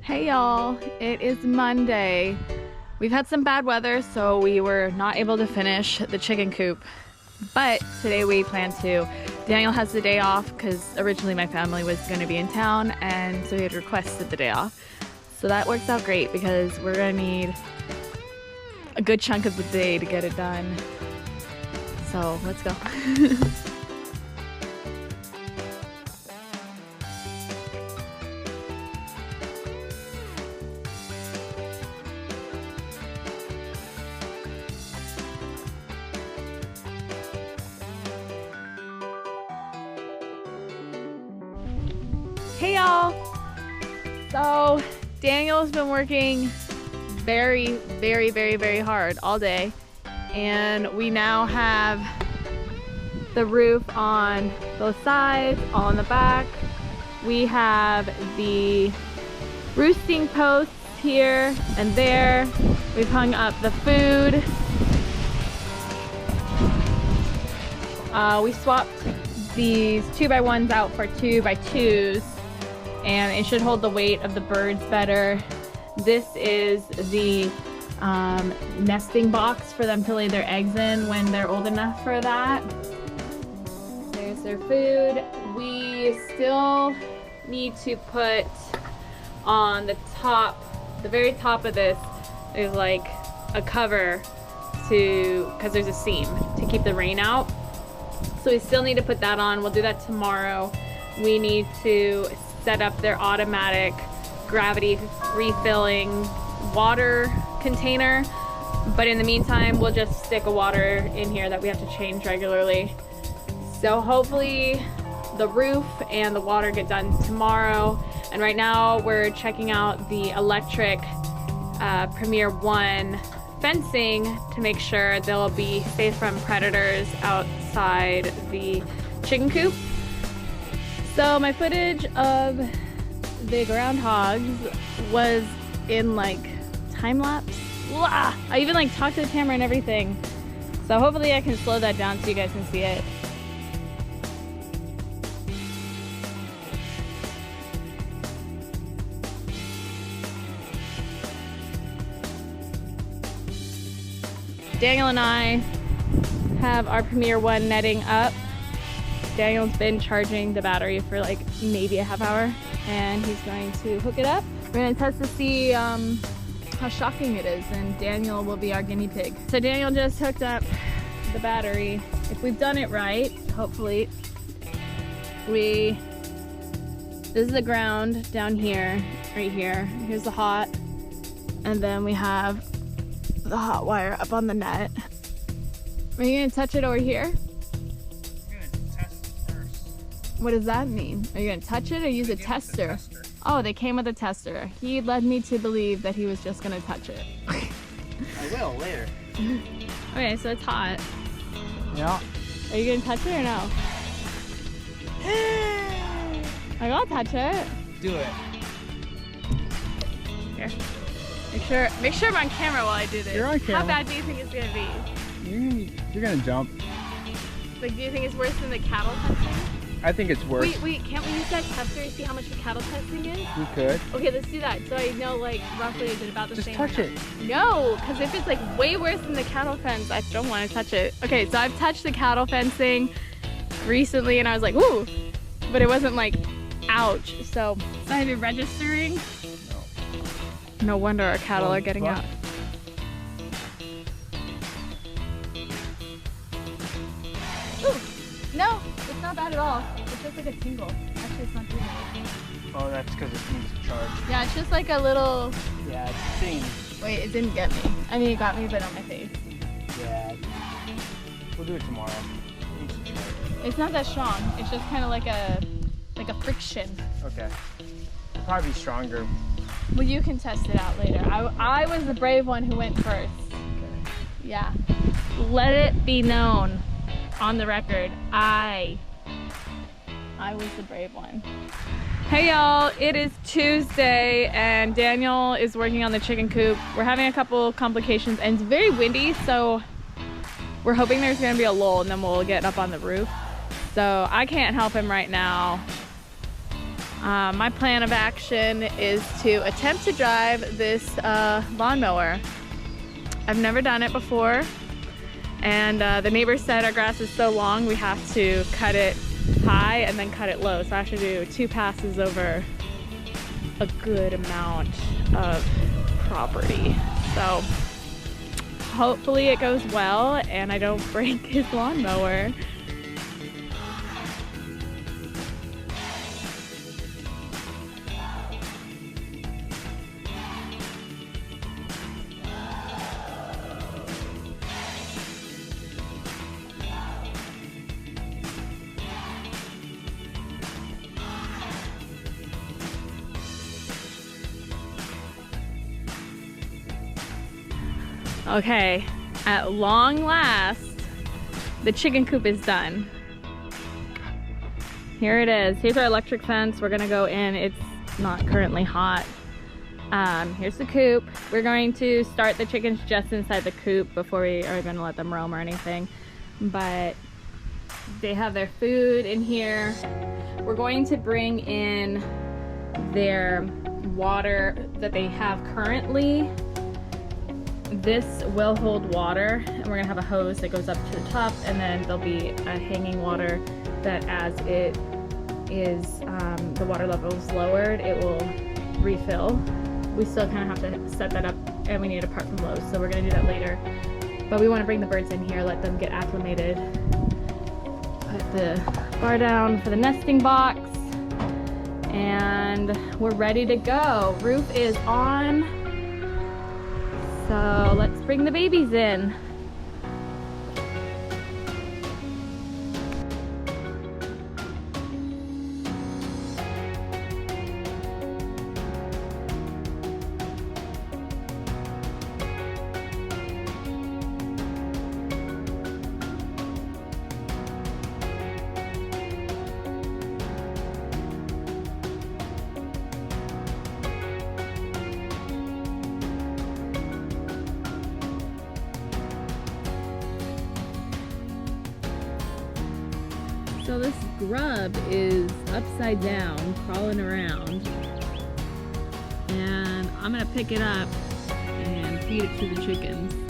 Hey y'all, it is Monday. We've had some bad weather, so we were not able to finish the chicken coop. But today we plan to. Daniel has the day off because originally my family was going to be in town, and so he had requested the day off. So that works out great because we're going to need a good chunk of the day to get it done. So let's go. Hey y'all! So Daniel's been working very hard all day, and we now have the roof on both sides, all in the back. We have the roosting posts here and there. We've hung up the food. We swapped these 2x1s out for 2x2s, and it should hold the weight of the birds better. This is the nesting box for them to lay their eggs in when they're old enough for that. There's their food. We still need to put on the top, the very top of this, there's like a cover because there's a seam to keep the rain out. So we still need to put that on. We'll do that tomorrow. We need to set up their automatic gravity refilling water container, but in the meantime we'll just stick a water in here that we have to change regularly. So hopefully the roof and the water get done tomorrow, and right now we're checking out the electric Premier 1 fencing to make sure they'll be safe from predators outside the chicken coop. So my footage of the groundhogs was in like time lapse. I even like talked to the camera and everything. So hopefully I can slow that down so you guys can see it. Daniel and I have our Premier 1 netting up. Daniel's been charging the battery for like maybe a half hour, and he's going to hook it up. We're going to test to see how shocking it is, and Daniel will be our guinea pig. So Daniel just hooked up the battery. If we've done it right, hopefully, this is the ground down here, right here. Here's the hot, and then we have the hot wire up on the net. Are you going to touch it over here? What does that mean? Are you going to touch it or use a tester? Oh, they came with a tester. He led me to believe that he was just going to touch it. I will later. Okay, so it's hot. Yeah. Are you going to touch it or no? I gotta touch it. Do it. Here. Make sure I'm on camera while I do this. You're on camera. How bad do you think it's going to be? You're going to jump. Like, do you think it's worse than the cattle testing? I think it's worse. Wait, can't we use that tester to see how much the cattle testing is? We could. Okay, let's do that. So I know, like, roughly is it about the same? Just touch it. No, because if it's like way worse than the cattle fence, I don't want to touch it. Okay, so I've touched the cattle fencing recently, and I was like, ooh, but it wasn't like, ouch. So it's not even registering. No. No wonder our cattle are getting out. Ooh, no, it's not bad at all. It's just like a tingle. Actually, it's not doing anything. Oh, that's because it needs to charge. Yeah, it's just like a little... Yeah, it's a thing. Wait, it didn't get me. I mean, it got me, but on my face. Yeah. We'll do it tomorrow. It needs to charge. It's not that strong. It's just kind of like a friction. Okay. It'll probably be stronger. Well, you can test it out later. I was the brave one who went first. Okay. Yeah. Let it be known on the record. I was the brave one. Hey y'all, it is Tuesday and Daniel is working on the chicken coop. We're having a couple complications and it's very windy, so we're hoping there's gonna be a lull and then we'll get up on the roof. So I can't help him right now. My plan of action is to attempt to drive this lawnmower. I've never done it before, and the neighbor said our grass is so long we have to cut it high and then cut it low. So I have to do 2 passes over a good amount of property. So hopefully it goes well and I don't break his lawnmower. Okay, at long last, the chicken coop is done. Here it is. Here's our electric fence. We're gonna go in. It's not currently hot. Here's the coop. We're going to start the chickens just inside the coop before we are gonna let them roam or anything. But they have their food in here. We're going to bring in their water that they have currently. This will hold water, and we're gonna have a hose that goes up to the top, and then there'll be a hanging water that as it is, the water level is lowered, it will refill. We still kind of have to set that up, and we need a part from Lowe's, so we're gonna do that later. But we wanna bring the birds in here, let them get acclimated. Put the bar down for the nesting box, and we're ready to go. Roof is on. So let's bring the babies in. So this grub is upside down, crawling around, and I'm gonna pick it up and feed it to the chickens.